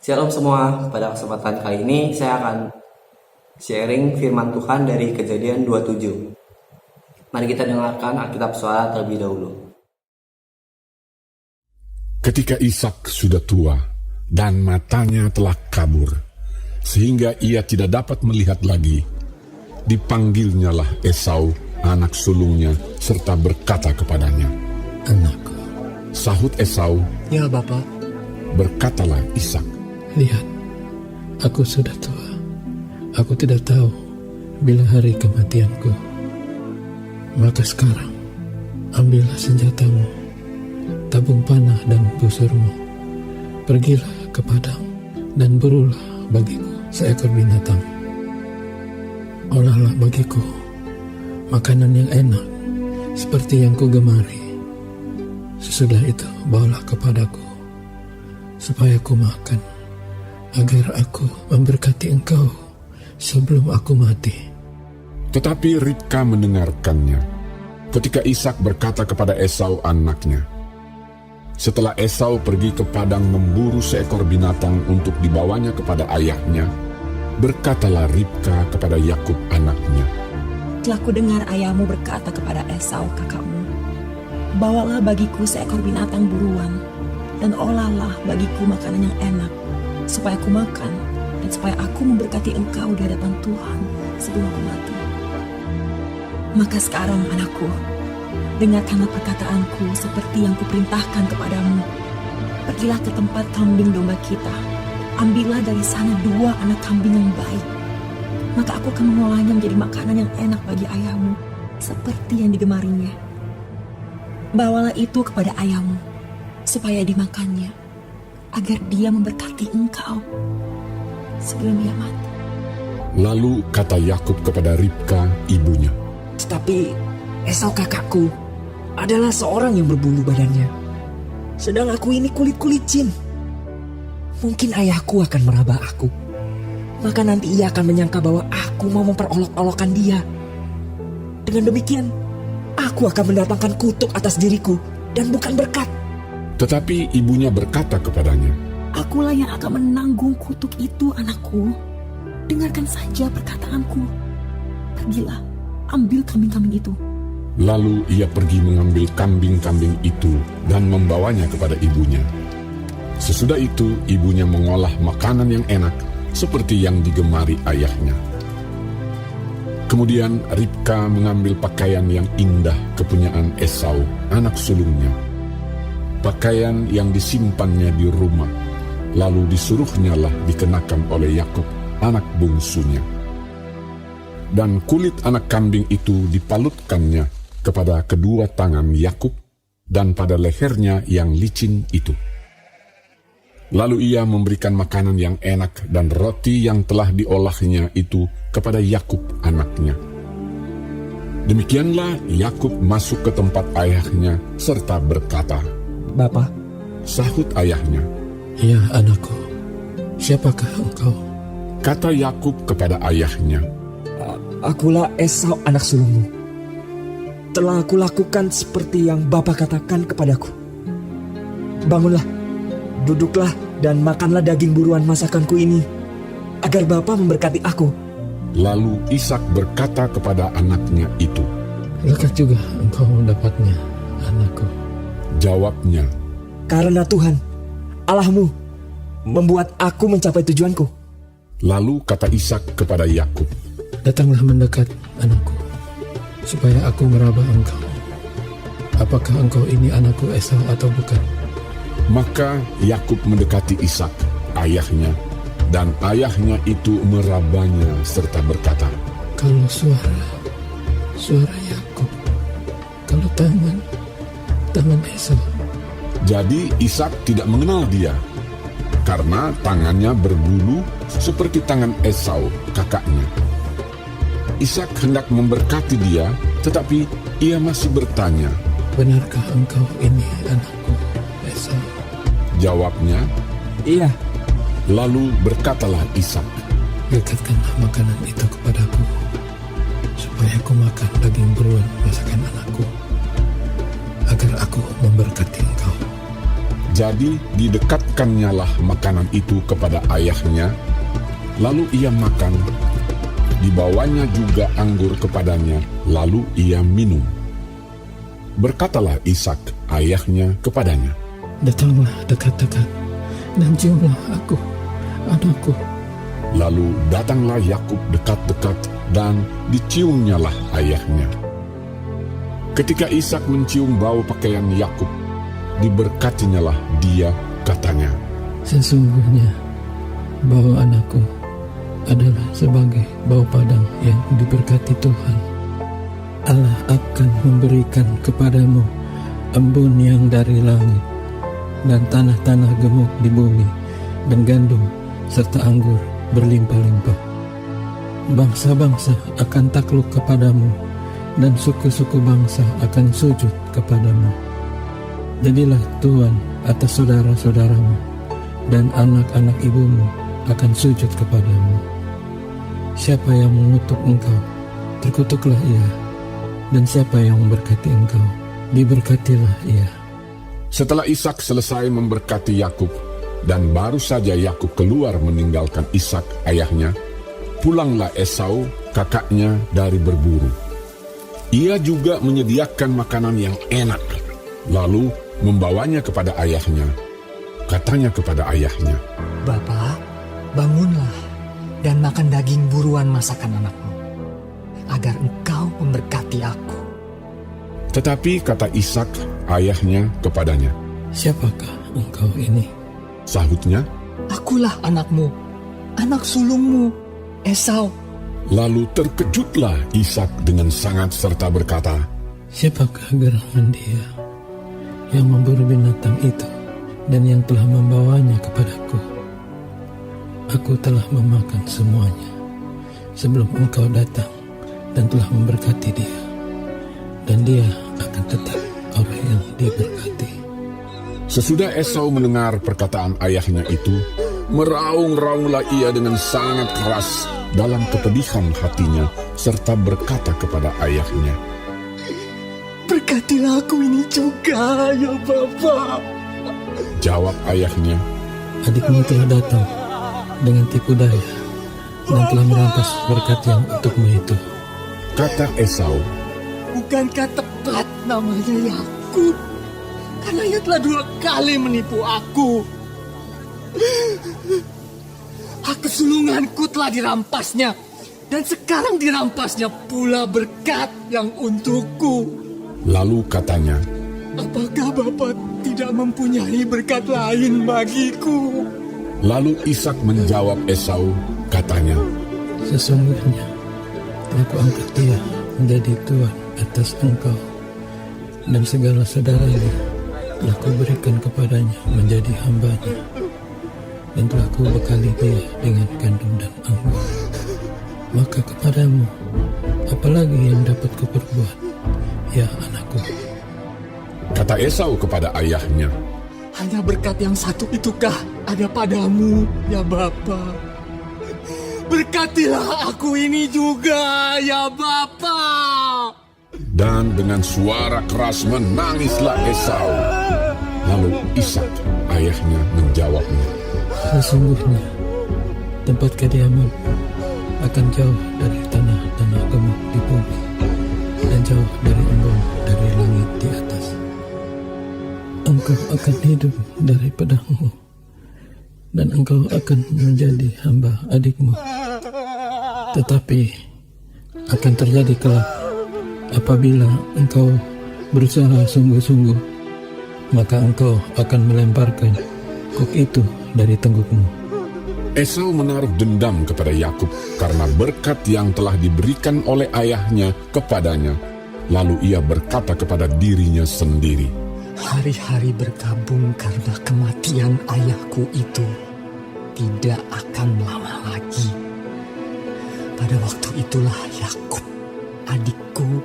Shalom semua, pada kesempatan kali ini saya akan sharing firman Tuhan dari Kejadian 27. Mari kita dengarkan Alkitab Suara terlebih dahulu. Ketika Ishak sudah tua dan matanya telah kabur, sehingga ia tidak dapat melihat lagi, dipanggilnyalah Esau, anak sulungnya, serta berkata kepadanya, "Anakku." Sahut Esau, "Ya, Bapa." Berkatalah Ishak, "Lihat, aku sudah tua. Aku tidak tahu bila hari kematianku. Maka sekarang, ambillah senjatamu, tabung panah dan busurmu. Pergilah ke padang dan burulah bagiku seekor binatang. Olahlah bagiku makanan yang enak, seperti yang kugemari. Sesudah itu, bawalah kepadaku, supaya ku makan, agar aku memberkati engkau sebelum aku mati." tetapi Ribka mendengarkannya. Ketika Ishak berkata kepada Esau anaknya, setelah Esau pergi ke padang memburu seekor binatang untuk dibawanya kepada ayahnya, berkatalah Ribka kepada Yakub anaknya, "Telah kudengar ayahmu berkata kepada Esau kakakmu, bawalah bagiku seekor binatang buruan, dan olahlah bagiku makanan yang enak, supaya aku makan, dan supaya aku memberkati engkau di hadapan Tuhan sebelum aku mati. Maka sekarang anakku, dengarkanlah perkataanku seperti yang kuperintahkan kepadamu. Pergilah ke tempat kambing domba kita, ambillah dari sana 2 anak kambing yang baik. Maka aku akan mengolahnya menjadi makanan yang enak bagi ayahmu, seperti yang digemarinya. Bawalah itu kepada ayahmu, supaya dimakannya, agar dia memberkati engkau sebelum ia mati." Lalu kata Yakub kepada Ribka ibunya, "Tetapi Esau kakakku adalah seorang yang berbulu badannya, sedang aku ini kulit-kulicin. Mungkin ayahku akan meraba aku, maka nanti ia akan menyangka bahwa aku mau memperolok-olokkan dia. Dengan demikian, aku akan mendatangkan kutuk atas diriku dan bukan berkat." Tetapi ibunya berkata kepadanya, Akulah yang akan menanggung kutuk itu, anakku. Dengarkan saja perkataanku. Pergilah, ambil kambing-kambing itu. Lalu ia pergi mengambil kambing-kambing itu dan membawanya kepada ibunya. Sesudah itu ibunya mengolah makanan yang enak seperti yang digemari ayahnya. Kemudian Ribka mengambil pakaian yang indah kepunyaan Esau, anak sulungnya, pakaian yang disimpannya di rumah, lalu disuruhnyalah dikenakan oleh Yakub, anak bungsunya. Dan kulit anak kambing itu dipalutkannya kepada kedua tangan Yakub dan pada lehernya yang licin itu. Lalu ia memberikan makanan yang enak dan roti yang telah diolahnya itu kepada Yakub anaknya. Demikianlah Yakub masuk ke tempat ayahnya serta berkata, "Bapa." Sahut ayahnya, "Ya, anakku, siapakah engkau?" Kata Yakub kepada ayahnya, "Akulah Esau anak sulungmu. Telah aku lakukan seperti yang Bapa katakan kepadaku. Bangunlah, duduklah dan makanlah daging buruan masakanku ini, agar Bapa memberkati aku." Lalu Ishak berkata kepada anaknya itu, "Lekat juga engkau mendapatnya, anakku." Jawabnya, "Karena Tuhan, Allahmu, membuat aku mencapai tujuanku." lalu kata Ishak kepada Yakub, "Datanglah mendekat, anakku, supaya aku meraba engkau. Apakah engkau ini anakku Esau atau bukan?" Maka Yakub mendekati Ishak, ayahnya, dan ayahnya itu merabanya serta berkata, "Kalau suara Yakub, kalau tangan Esau." Jadi Ishak tidak mengenal dia, karena tangannya berbulu seperti tangan Esau, kakaknya. Ishak hendak memberkati dia, tetapi ia masih bertanya. "Benarkah engkau ini anakku Esau?" Jawabnya, "Iya." lalu berkatalah Ishak, "Dekatkanlah makanan itu kepadaku, supaya aku makan daging buruan masakan anakku, agar aku memberkati engkau." Jadi didekatkannyalah makanan itu kepada ayahnya, lalu ia makan. Dibawanya juga anggur kepadanya, lalu ia minum. Berkatalah Ishak ayahnya kepadanya, Datanglah dekat-dekat dan ciumlah aku, anakku. Lalu datanglah Yakub dekat-dekat dan diciumnyalah ayahnya. Ketika Ishak mencium bau pakaian Yakub, diberkatinyalah dia, katanya, Sesungguhnya bau anakku adalah sebagai bau padang yang diberkati Tuhan. Allah akan memberikan kepadamu embun yang dari langit, dan tanah-tanah gemuk di bumi, dan gandum serta anggur berlimpah-limpah. Bangsa-bangsa akan takluk kepadamu, dan suku-suku bangsa akan sujud kepadamu. Jadilah tuan atas saudara-saudaramu, dan anak-anak ibumu akan sujud kepadamu. Siapa yang mengutuk engkau, terkutuklah ia, dan siapa yang memberkati engkau, diberkatilah ia. Setelah Ishak selesai memberkati Yakub, dan baru saja Yakub keluar meninggalkan Ishak ayahnya, pulanglah Esau kakaknya dari berburu. Ia juga menyediakan makanan yang enak, lalu membawanya kepada ayahnya. Katanya kepada ayahnya, Bapak, bangunlah dan makan daging buruan masakan anakmu, agar engkau memberkati aku. Tetapi kata Ishak ayahnya kepadanya, Siapakah engkau ini? sahutnya. Akulah anakmu, anak sulungmu, Esau. Lalu terkejutlah Ishak dengan sangat serta berkata, Siapakah gerangan dia yang memburu binatang itu dan yang telah membawanya kepadaku? Aku telah memakan semuanya sebelum engkau datang dan telah memberkati dia, dan dia akan tetap orang yang diberkati. Sesudah Esau mendengar perkataan ayahnya itu, meraung-raunglah ia dengan sangat keras dalam kepedihan hatinya, serta berkata kepada ayahnya, Berkatilah aku ini juga, ya Bapak. Jawab ayahnya, Adikmu telah datang dengan tipu daya dan telah merampas berkat yang untukmu itu. kata Esau, Bukankah tepat namanya Yakub? Karena ia telah 2 kali menipu aku. Hak kesulunganku telah dirampasnya, dan sekarang dirampasnya pula berkat yang untukku. lalu katanya, Apakah Bapak tidak mempunyai berkat lain bagiku? lalu Ishak menjawab Esau, katanya, Sesungguhnya telah kuangkat dia menjadi tuan atas engkau, dan segala saudaranya telah kuberikan kepadanya menjadi hambanya, dan telah kubekali dia dengan gandum dan anggur. Maka kepadamu apalagi yang dapat kuperbuat, ya anakku? kata Esau kepada ayahnya, Hanya berkat yang satu itukah ada padamu, ya Bapa? Berkatilah aku ini juga, ya Bapa. dan dengan suara keras menangislah Esau. Lalu Ishak ayahnya menjawabnya, Sesungguhnya tempat kediaman akan jauh dari tanah-tanah gemuk di bumi, dan jauh dari embun dari langit di atas. Engkau akan hidup dari pedangmu, dan engkau akan menjadi hamba adikmu. Tetapi akan terjadi kelak, apabila engkau berusaha sungguh-sungguh, maka engkau akan melemparkan kuk itu dari tenggukmu. Esau menaruh dendam kepada Yakub karena berkat yang telah diberikan oleh ayahnya kepadanya. Lalu ia berkata kepada dirinya sendiri, Hari-hari berkabung karena kematian ayahku itu tidak akan lama lagi. Pada waktu itulah Yakub, adikku,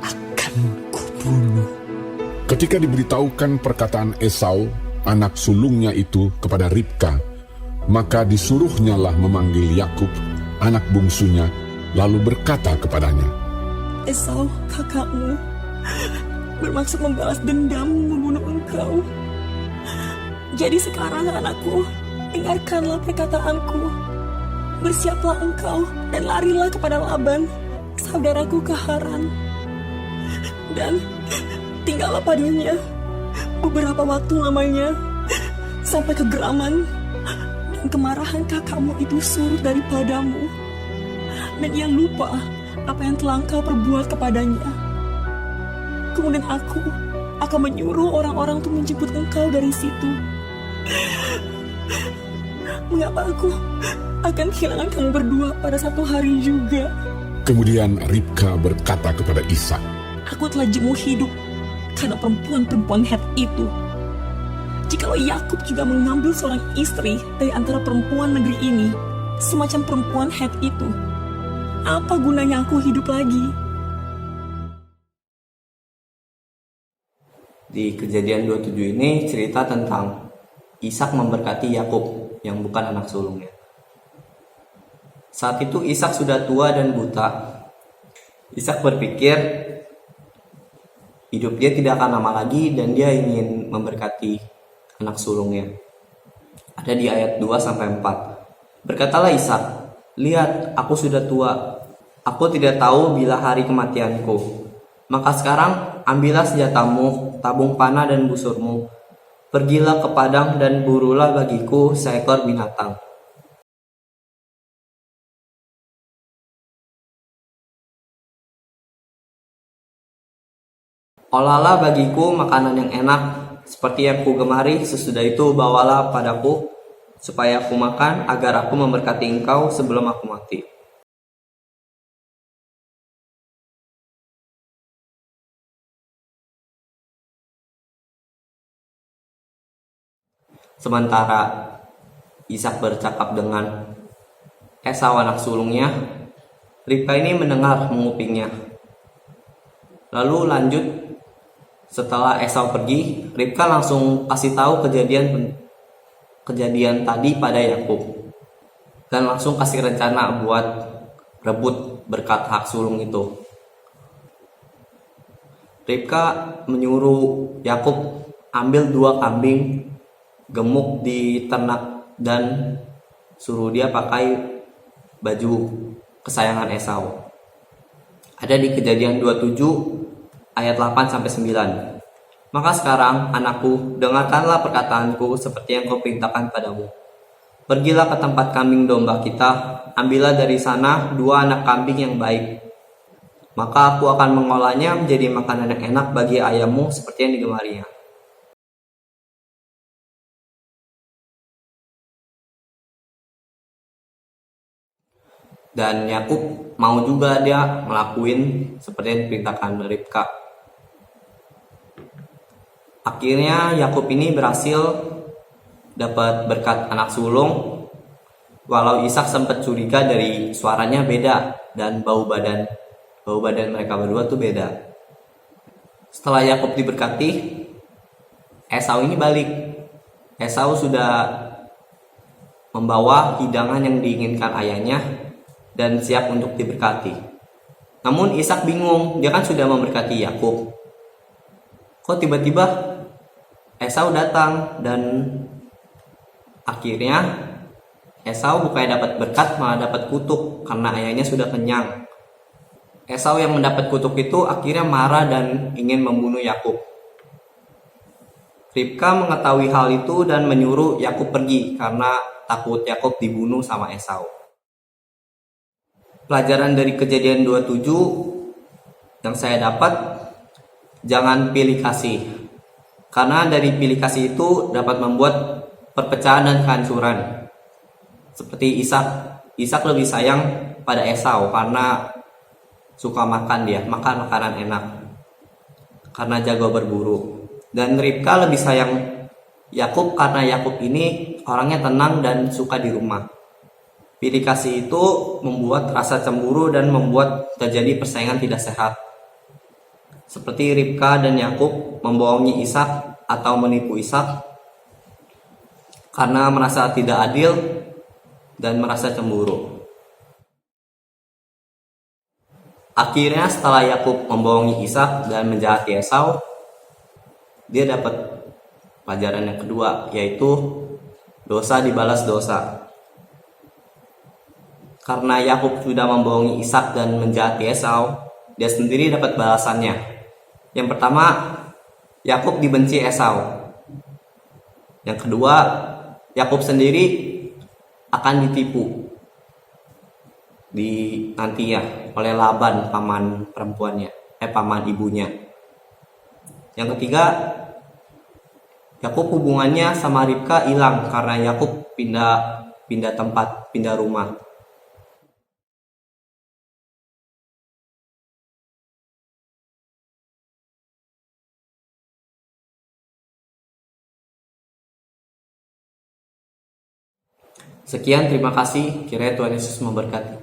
akan kubunuh. ketika diberitahukan perkataan Esau, anak sulungnya itu kepada Ribka, maka disuruhnyalah memanggil Yakub, anak bungsunya, lalu berkata kepadanya, Esau, kakakmu, bermaksud membalas dendam membunuh engkau. Jadi sekarang anakku, dengarkanlah perkataanku. Bersiaplah engkau dan larilah kepada Laban, saudaraku ke Haran. Dan tinggallah padanya beberapa waktu lamanya, sampai kegeraman dan kemarahan kakakmu itu surut daripadamu, dan ia lupa apa yang telah engkau perbuat kepadanya. Kemudian aku akan menyuruh orang-orang untuk menjemput engkau dari situ. Mengapa aku akan kehilangan kamu berdua pada satu hari juga? Kemudian Ribka berkata kepada Ishak, Aku telah jemu hidup karena perempuan-perempuan Het itu. Jikalau Yakub juga mengambil seorang istri dari antara perempuan negeri ini, semacam perempuan Het itu, apa gunanya aku hidup lagi? Di Kejadian 27 ini cerita tentang Ishak memberkati Yakub yang bukan anak sulungnya. Saat itu Ishak sudah tua dan buta. Ishak berpikir hidup dia tidak akan lama lagi dan dia ingin memberkati anak sulungnya. Ada di ayat 2-4. Berkatalah Ishak, "Lihat, aku sudah tua. Aku tidak tahu bila hari kematianku. Maka sekarang ambillah senjatamu, tabung panah dan busurmu. Pergilah ke padang dan burulah bagiku seekor binatang. Olahlah bagiku makanan yang enak, seperti yang kugemari. Sesudah itu bawalah padaku, supaya aku makan, agar aku memberkati engkau sebelum aku mati." Sementara Ishak bercakap dengan Esau anak sulungnya, Ribka ini mendengar mengupingnya. Lalu lanjut, setelah Esau pergi, Ribka langsung kasih tahu kejadian tadi pada Yakub, dan langsung kasih rencana buat rebut berkat hak sulung itu. Ribka menyuruh Yakub ambil 2 kambing gemuk di ternak dan suruh dia pakai baju kesayangan Esau. Ada di Kejadian 27 ayat 8-9. "Maka sekarang, anakku, dengarkanlah perkataanku seperti yang kau perintahkan padamu. Pergilah ke tempat kambing domba kita, ambillah dari sana 2 anak kambing yang baik. Maka aku akan mengolahnya menjadi makanan yang enak bagi ayahmu seperti yang digemarinya." Dan Yakub mau juga dia ngelakuin seperti yang diperintahkan Ribka. Akhirnya Yakub ini berhasil dapat berkat anak sulung, walau Ishak sempat curiga dari suaranya beda dan bau badan mereka berdua tuh beda. Setelah Yakub diberkati, Esau ini balik. Esau sudah membawa hidangan yang diinginkan ayahnya dan siap untuk diberkati. Namun Ishak bingung, dia kan sudah memberkati Yakub. Kok tiba-tiba Esau datang, dan akhirnya Esau bukannya dapat berkat malah dapat kutuk karena ayahnya sudah kenyang. Esau yang mendapat kutuk itu akhirnya marah dan ingin membunuh Yakub. Ribka mengetahui hal itu dan menyuruh Yakub pergi karena takut Yakub dibunuh sama Esau. Pelajaran dari Kejadian 27 yang saya dapat, jangan pilih kasih. Karena dari pilih kasih itu dapat membuat perpecahan dan kehancuran. Seperti Ishak lebih sayang pada Esau karena suka makan makanan enak. Karena jago berburu. Dan Ribka lebih sayang Yakub karena Yakub ini orangnya tenang dan suka di rumah. Pilih kasih itu membuat rasa cemburu dan membuat terjadi persaingan tidak sehat. Seperti Ribka dan Yakub membohongi Ishak atau menipu Ishak karena merasa tidak adil dan merasa cemburu. Akhirnya setelah Yakub membohongi Ishak dan menjahati Esau, dia dapat pelajaran yang kedua, yaitu dosa dibalas dosa. Karena Yakub sudah membohongi Ishak dan menjahati Esau, dia sendiri dapat balasannya. Yang pertama, Yakub dibenci Esau. Yang kedua, Yakub sendiri akan ditipu nantinya oleh Laban, paman paman ibunya. Yang ketiga, Yakub hubungannya sama Ribka hilang karena Yakub pindah tempat, pindah rumah. Sekian, terima kasih. Kiranya Tuhan Yesus memberkati.